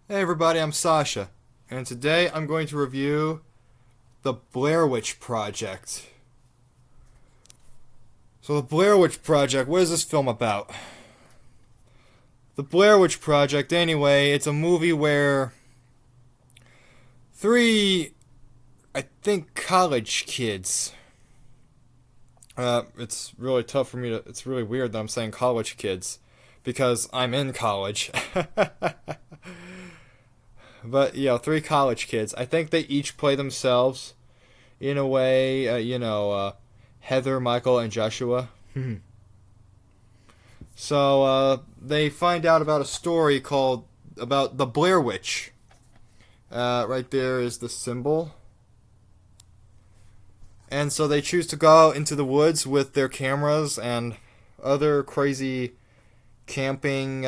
Hey everybody, I'm Sasha, and today I'm going to review the Blair Witch Project. So, the Blair Witch Project, what is this film about? The Blair Witch Project, anyway, it's a movie where three, I think, college kids. It's really tough for me to. It's really weird that I'm saying college kids because I'm in college. But, three college kids. I think they each play themselves in a way, Heather, Michael, and Joshua. So they find out about a story called about the Blair Witch. Right there is the symbol. And so they choose to go out into the woods with their cameras and other crazy camping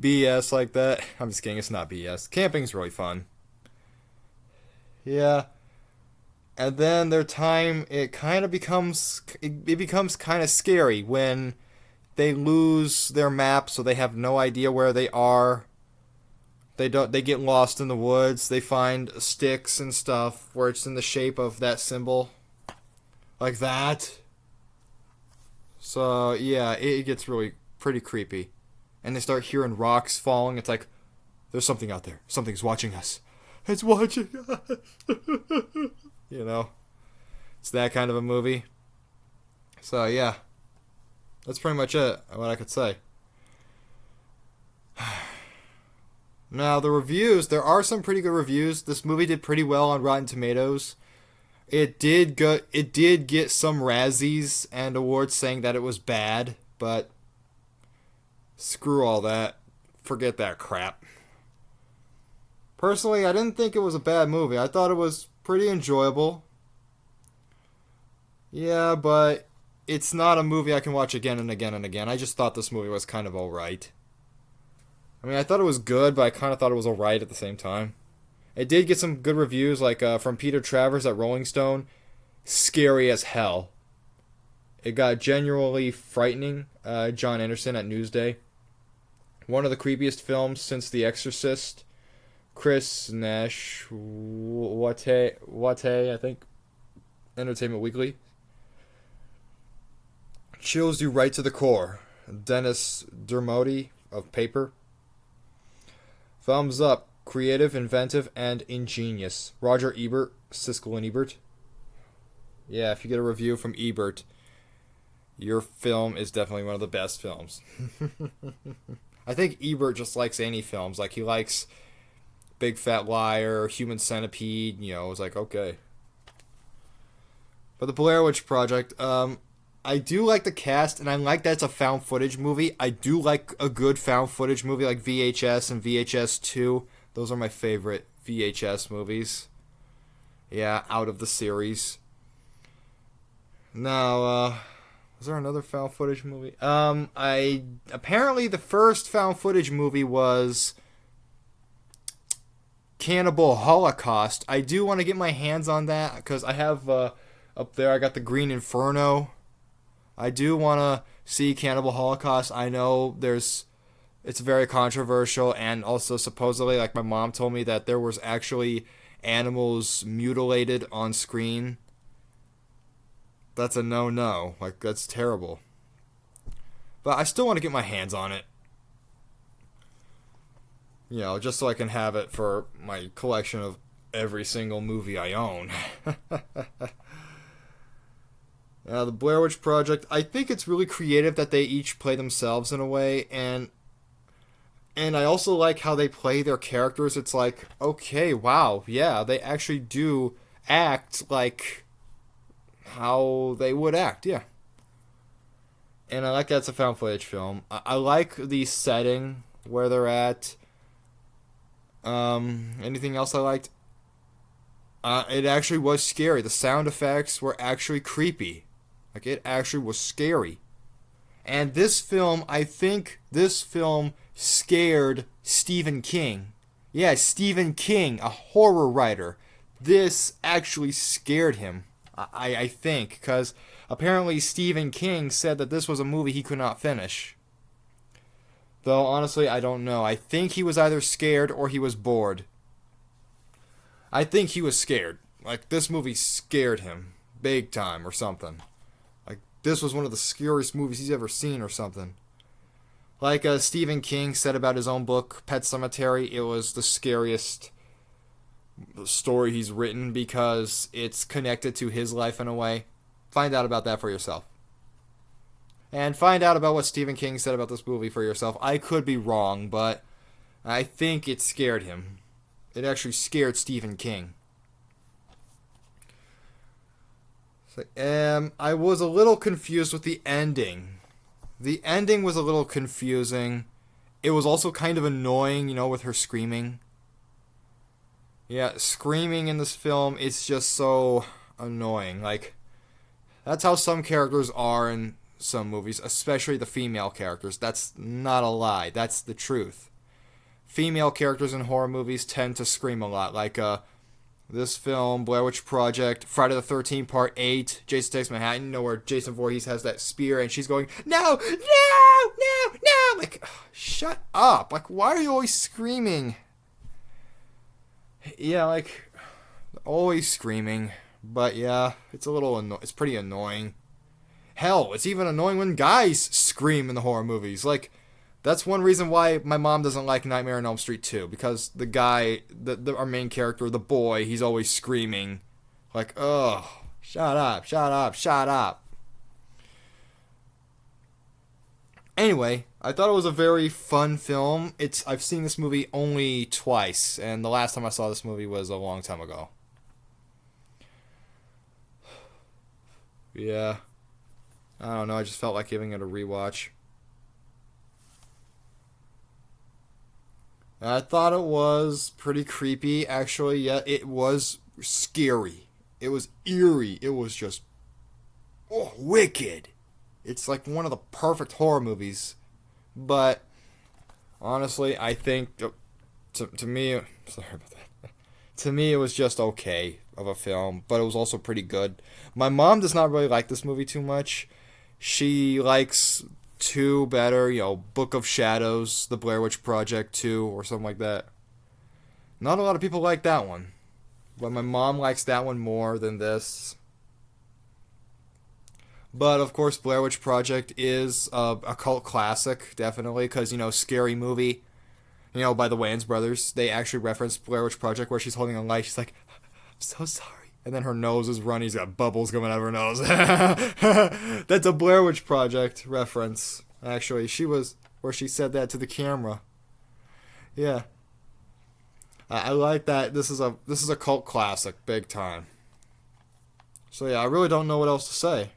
BS like that. I'm just kidding, it's not BS. Camping's really fun. Yeah. And then their time it becomes kind of scary when they lose their map, so they have no idea where they are. They get lost in the woods. They find sticks and stuff where it's in the shape of that symbol. Like that. So yeah, it gets really pretty creepy. And they start hearing rocks falling. It's like there's something out there. Something's watching us. It's watching us. you know. It's that kind of a movie. So yeah. That's pretty much it, what I could say. Now, the reviews, there are some pretty good reviews. This movie did pretty well on Rotten Tomatoes. It did get some Razzies and awards saying that it was bad, but screw all that. Forget that crap. Personally, I didn't think it was a bad movie. I thought it was pretty enjoyable. Yeah, but it's not a movie I can watch again and again and again. I just thought this movie was kind of alright. I mean, I thought it was good, but I kind of thought it was alright at the same time. It did get some good reviews, like from Peter Travers at Rolling Stone. Scary as hell. It got genuinely frightening. John Anderson at Newsday. One of the creepiest films since The Exorcist. Chris Nash Wate, I think. Entertainment Weekly. Chills you right to the core. Dennis Dermody of Paper. Thumbs up. Creative, inventive, and ingenious. Roger Ebert, Siskel and Ebert. Yeah, if you get a review from Ebert, your film is definitely one of the best films. I think Ebert just likes any films. Like, he likes Big Fat Liar, Human Centipede, it's like, okay. But the Blair Witch Project, I do like the cast, and I like that it's a found footage movie. I do like a good found footage movie like VHS and VHS 2. Those are my favorite VHS movies. Yeah, out of the series. Now, was there another found footage movie? Apparently the first found footage movie was Cannibal Holocaust. I do want to get my hands on that because I have up there. I got the Green Inferno. I do want to see Cannibal Holocaust. I know it's very controversial, and also supposedly, like my mom told me, that there was actually animals mutilated on screen. That's a no-no. Like, that's terrible. But I still want to get my hands on it. Just so I can have it for my collection of every single movie I own. The Blair Witch Project, I think it's really creative that they each play themselves in a way, and I also like how they play their characters. It's like, okay, wow, yeah, they actually do act like how they would act, yeah. And I like that it's a found footage film. I like the setting where they're at. Anything else I liked? It actually was scary. The sound effects were actually creepy. Like, it actually was scary. And I think this film scared Stephen King. Yeah, Stephen King, a horror writer. This actually scared him, I think, because apparently Stephen King said that this was a movie he could not finish. Though, honestly, I don't know. I think he was either scared or he was bored. I think he was scared. Like, this movie scared him. Big time or something. Like, this was one of the scariest movies he's ever seen or something. Like Stephen King said about his own book, Pet Sematary, it was the scariest story he's written because it's connected to his life in a way. Find out about that for yourself. And find out about what Stephen King said about this movie for yourself. I could be wrong, but I think it scared him. It actually scared Stephen King. So, I was a little confused with the ending. The ending was a little confusing. It was also kind of annoying, with her screaming. Yeah, screaming in this film, it's just so annoying. Like, that's how some characters are in some movies, especially the female characters. That's not a lie. That's the truth. Female characters in horror movies tend to scream a lot. Like, this film, Blair Witch Project, Friday the 13th, Part 8, Jason Takes Manhattan, where Jason Voorhees has that spear and she's going, no, no, no, no. Like, ugh, shut up. Like, why are you always screaming? Yeah, like, always screaming. But yeah, it's it's pretty annoying. Hell, it's even annoying when guys scream in the horror movies. Like, that's one reason why my mom doesn't like Nightmare on Elm Street 2. Because the guy, our main character, the boy, he's always screaming. Like, ugh, shut up, shut up, shut up. Anyway, I thought it was a very fun film. I've seen this movie only twice. And the last time I saw this movie was a long time ago. Yeah. I don't know, I just felt like giving it a rewatch. I thought it was pretty creepy, actually. Yeah, it was scary. It was eerie. It was just wicked. It's like one of the perfect horror movies. But honestly, I think to me, sorry about that. To me, it was just okay of a film, but it was also pretty good. My mom does not really like this movie too much. She likes 2 better, Book of Shadows, The Blair Witch Project 2, or something like that. Not a lot of people like that one. But my mom likes that one more than this. But, of course, Blair Witch Project is a cult classic, definitely, because, Scary Movie, by the Wayans brothers, they actually reference Blair Witch Project where she's holding a light. She's like, I'm so sorry. And then her nose is running. She's got bubbles coming out of her nose. That's a Blair Witch Project reference. Actually, she said that to the camera. Yeah, I like that. This is a cult classic, big time. So yeah, I really don't know what else to say.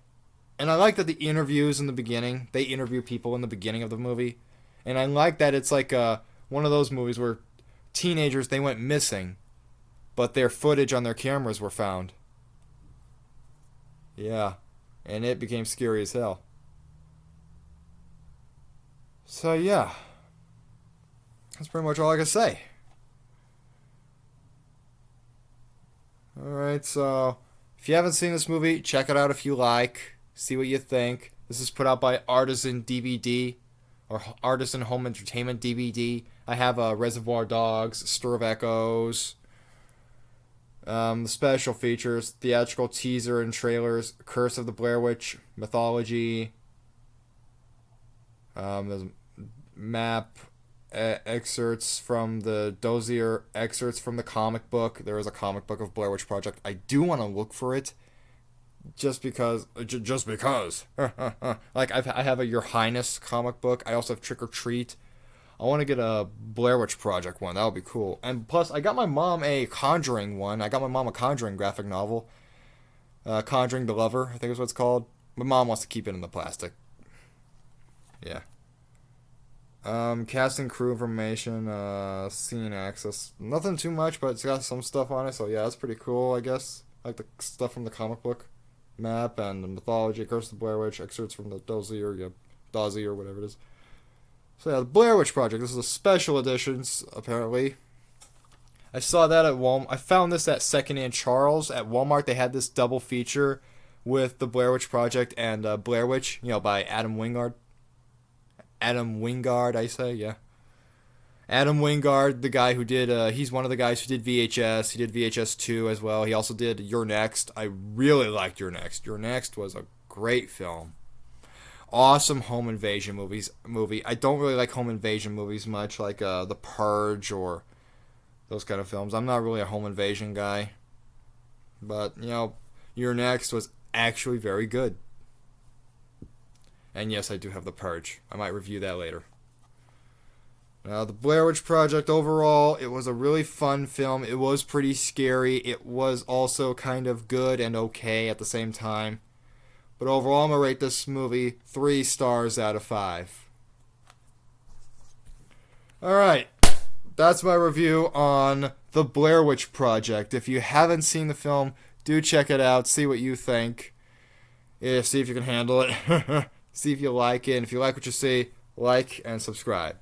And I like that the interviews in the beginning, they interview people in the beginning of the movie, and I like that it's like one of those movies where teenagers, they went missing, but their footage on their cameras were found. Yeah. And it became scary as hell. So, yeah. That's pretty much all I can say. Alright, so if you haven't seen this movie, check it out if you like. See what you think. This is put out by Artisan DVD, or Artisan Home Entertainment DVD. I have Reservoir Dogs, Stir of Echoes, the special features, theatrical teaser and trailers, Curse of the Blair Witch, Mythology, there's map, excerpts from the Dozier, excerpts from the comic book. There is a comic book of Blair Witch Project. I do want to look for it, just because. Like, I have a Your Highness comic book. I also have Trick or Treat. I want to get a Blair Witch Project one. That would be cool. And plus, I got my mom a Conjuring one. I got my mom a Conjuring graphic novel. Conjuring the Lover, I think is what it's called. My mom wants to keep it in the plastic. Yeah. Cast and crew information, scene access. Nothing too much, but it's got some stuff on it. So yeah, that's pretty cool, I guess. Like the stuff from the comic book. Map and the Mythology, Curse of the Blair Witch, excerpts from the Dozier, Dozier, or whatever it is. So yeah, the Blair Witch Project. This is a special editions, apparently. I saw that at Walmart. I found this at Second and Charles at Walmart. They had this double feature with the Blair Witch Project and Blair Witch, by Adam Wingard. Adam Wingard, I say, yeah. Adam Wingard, the guy who did, he's one of the guys who did VHS. He did VHS 2 as well. He also did You're Next. I really liked You're Next. You're Next was a great film. Awesome home invasion movie. I don't really like home invasion movies much, like The Purge or those kind of films. I'm not really a home invasion guy. But, You're Next was actually very good. And yes, I do have The Purge. I might review that later. Now, the Blair Witch Project overall, it was a really fun film. It was pretty scary. It was also kind of good and okay at the same time. But overall, I'm going to rate this movie 3 stars out of 5. Alright, that's my review on the Blair Witch Project. If you haven't seen the film, do check it out. See what you think. See if you can handle it. See if you like it. And if you like what you see, like and subscribe.